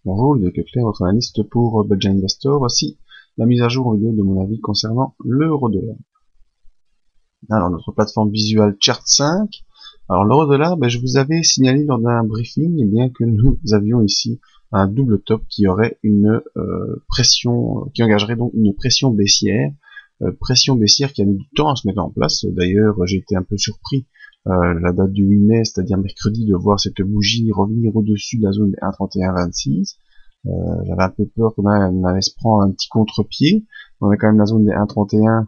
Bonjour, Ludovic Leclerc, votre analyste pour Budget Investor. Voici la mise à jour en vidéo de mon avis concernant l'euro-dollar. Alors, notre plateforme visuelle Chart 5. Alors, l'euro-dollar, je vous avais signalé lors d'un briefing, bien que nous avions ici un double top qui aurait une pression, qui engagerait donc une pression baissière qui a mis du temps à se mettre en place. D'ailleurs, j'ai été un peu surpris la date du 8 mai, c'est-à-dire mercredi, de voir cette bougie revenir au-dessus de la zone des 1,3126. J'avais un peu peur qu'on allait se prendre un petit contre-pied. On a quand même la zone des 1,31,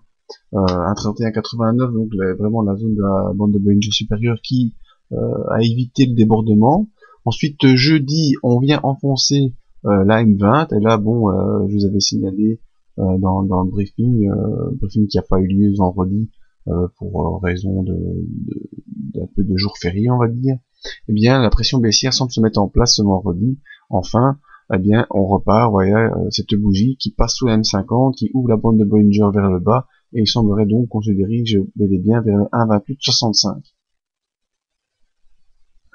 1,3189, donc vraiment la zone de la bande de Bollinger supérieure qui a évité le débordement. Ensuite, jeudi, on vient enfoncer la M20, et là, je vous avais signalé dans le briefing qui n'a pas eu lieu vendredi pour raison d'un peu de jour férié, on va dire. Eh bien, la pression baissière semble se mettre en place ce vendredi. Enfin, eh bien, on repart, voilà, cette bougie qui passe sous la M50, qui ouvre la bande de Bollinger vers le bas, et il semblerait donc qu'on se dirige bel et bien vers le 1,2865.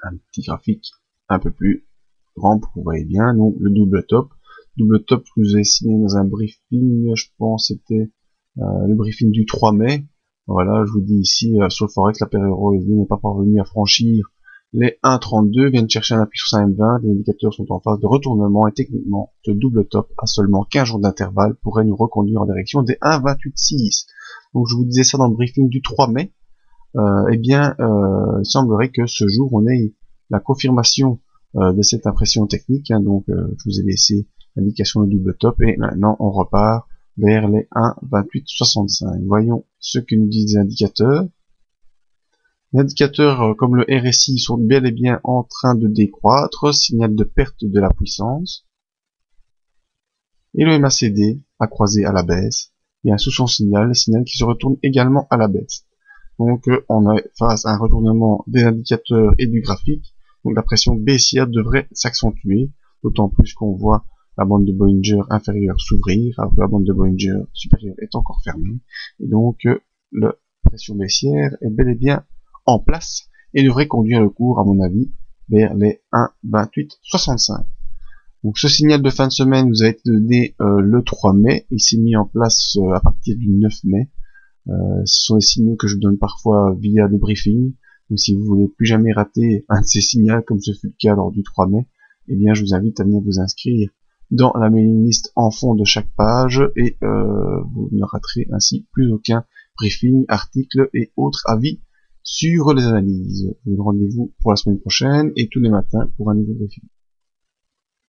Un petit graphique un peu plus grand pour que vous voyez bien, donc le double top que vous avez signé dans un briefing, je pense c'était le briefing du 3 mai. Voilà, je vous dis ici, sur le Forex, la paire euro-USD n'est pas parvenue à franchir les 1,32, viennent chercher un appui sur sa M20, les indicateurs sont en phase de retournement, et techniquement, ce double top à seulement 15 jours d'intervalle pourrait nous reconduire en direction des 1,28,6. Donc je vous disais ça dans le briefing du 3 mai. Il semblerait que ce jour, on ait la confirmation de cette impression technique, donc je vous ai laissé l'indication de double top, et maintenant on repart vers les 1,2865. Voyons ce que nous disent les indicateurs. Les indicateurs comme le RSI sont bel et bien en train de décroître, signal de perte de la puissance. Et le MACD a croisé à la baisse, et un sous son signal qui se retourne également à la baisse. Donc on est face à un retournement des indicateurs et du graphique, donc la pression baissière devrait s'accentuer, d'autant plus qu'on voit la bande de Bollinger inférieure s'ouvrir, alors que la bande de Bollinger supérieure est encore fermée, et donc la pression baissière est bel et bien en place, et devrait conduire le cours, à mon avis, vers les 1,2865. Donc ce signal de fin de semaine nous a été donné le 3 mai, il s'est mis en place à partir du 9 mai, ce sont des signaux que je vous donne parfois via le briefing. Donc si vous voulez plus jamais rater un de ces signaux, comme ce fut le cas lors du 3 mai, eh bien je vous invite à venir vous inscrire dans la mailing list en fond de chaque page, et vous ne raterez ainsi plus aucun briefing, article et autres avis sur les analyses. Rendez-vous pour la semaine prochaine et tous les matins pour un nouveau briefing.